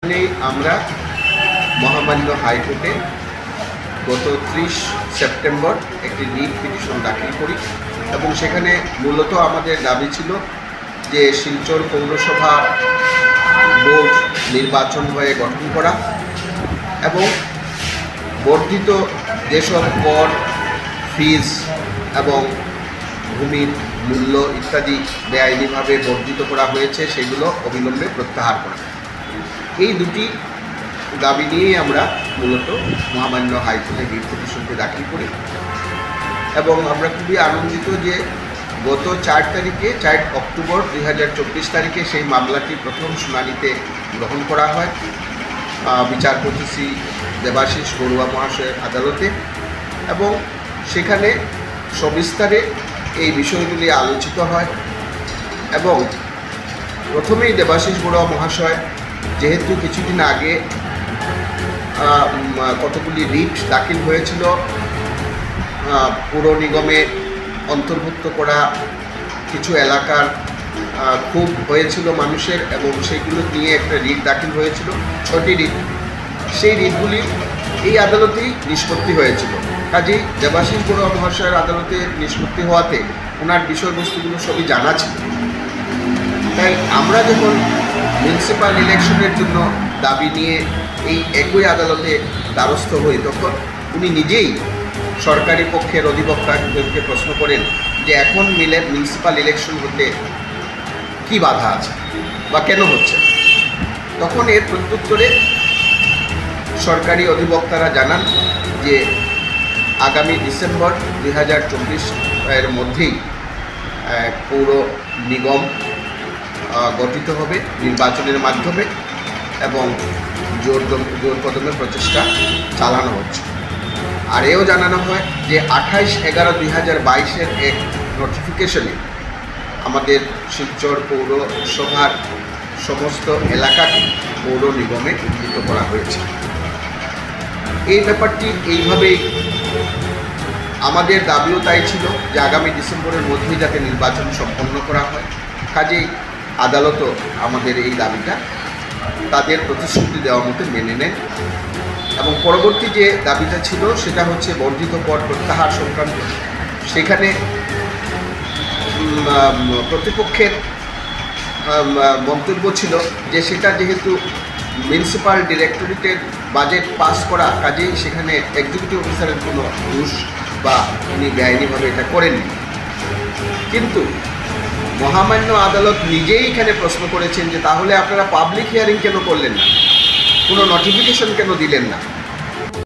আমরা মহামান্য হাইকোর্টে গত 30 সেপ্টেম্বর একটি রিট পিটিশন দাখিল করি এবং সেখানে মূলত আমাদের দাবি ছিল যে শিলচর পৌরসভা বোর্ড নির্বাচন হয়ে গঠন করা এবং বর্ধিত যেসব কর ফিজ এবং ভূমির মূল্য ইত্যাদি বেআইনিভাবে বর্ধিত করা হয়েছে সেগুলো অবিলম্বে প্রত্যাহার করা। এই দুটি দাবি নিয়েই আমরা মূলত মহামান্য হাইকোর্টে রিট পিটিশনটি দাখিল করি এবং আমরা খুবই আনন্দিত যে গত 4 অক্টোবর 2024 তারিখে সেই মামলাটি প্রথম শুনানিতে গ্রহণ করা হয় বিচারপতি শ্রী দেবাশিস বড়ুয়া মহাশয়ের আদালতে এবং সেখানে সবিস্তারে এই বিষয়গুলি আলোচিত হয় এবং প্রথমেই দেবাশিস বড়ুয়া মহাশয় যেহেতু কিছুদিন আগে কতগুলি রিট দাখিল হয়েছিল পৌর নিগমে অন্তর্ভুক্ত করা কিছু এলাকার খুব হয়েছিল মানুষের এবং সেইগুলো নিয়ে একটা রিট দাখিল হয়েছিল 6টি রিট, সেই রিটগুলি এই আদালতেই নিষ্পত্তি হয়েছিল। কাজেই দেবাশিস বড়ুয়া মহাশয়ের আদালতে নিষ্পত্তি হওয়াতে ওনার বিষয়বস্তুগুলো সবই জানা ছিল। তাই আমরা যখন মিউনিসিপ্যাল ইলেকশনের জন্য দাবি নিয়ে এই একই আদালতে দ্বারস্থ হই তখন উনি নিজেই সরকারি পক্ষের অধিবক্তাদেরকে প্রশ্ন করেন যে এখন মিউনিসিপ্যাল ইলেকশন হতে কী বাধা আছে বা কেন হচ্ছে। তখন এর প্রত্যুত্তরে সরকারি অধিবক্তারা জানান যে আগামী ডিসেম্বর 2024 এর মধ্যেই পৌর নিগম গঠিত হবে নির্বাচনের মাধ্যমে এবং জোর কদমে প্রচেষ্টা চালানো হচ্ছে। আর এও জানানো হয় যে 28/11/2022 এক নোটিফিকেশনে আমাদের শিলচর পৌরসভার সমস্ত এলাকাকে পৌর নিগমে উন্নীত করা হয়েছে। এই ব্যাপারটি এইভাবেই আমাদের দাবিও তাই ছিল যে আগামী ডিসেম্বরের মধ্যেই যাতে নির্বাচন সম্পন্ন করা হয়। কাজেই আদালতও আমাদের এই দাবিটা তাদের প্রতিশ্রুতি দেওয়া মতো মেনে নেন এবং পরবর্তী যে দাবিটা ছিল সেটা হচ্ছে বর্ধিত কর প্রত্যাহার সংক্রান্ত। সেখানে প্রতিপক্ষের মন্তব্য ছিল যে সেটা যেহেতু মিউনিসিপ্যাল ডিরেক্টরেটের বাজেট পাস করা, কাজেই সেখানে এক্সিকিউটিভ অফিসারের কোনো দোষ বা উনি বেআইনিভাবে এটা করেননি। কিন্তু মহামান্য আদালত নিজেই এখানে প্রশ্ন করেছেন যে তাহলে আপনারা পাবলিক হিয়ারিং কেন করলেন না, কোনো নোটিফিকেশন কেন দিলেন না।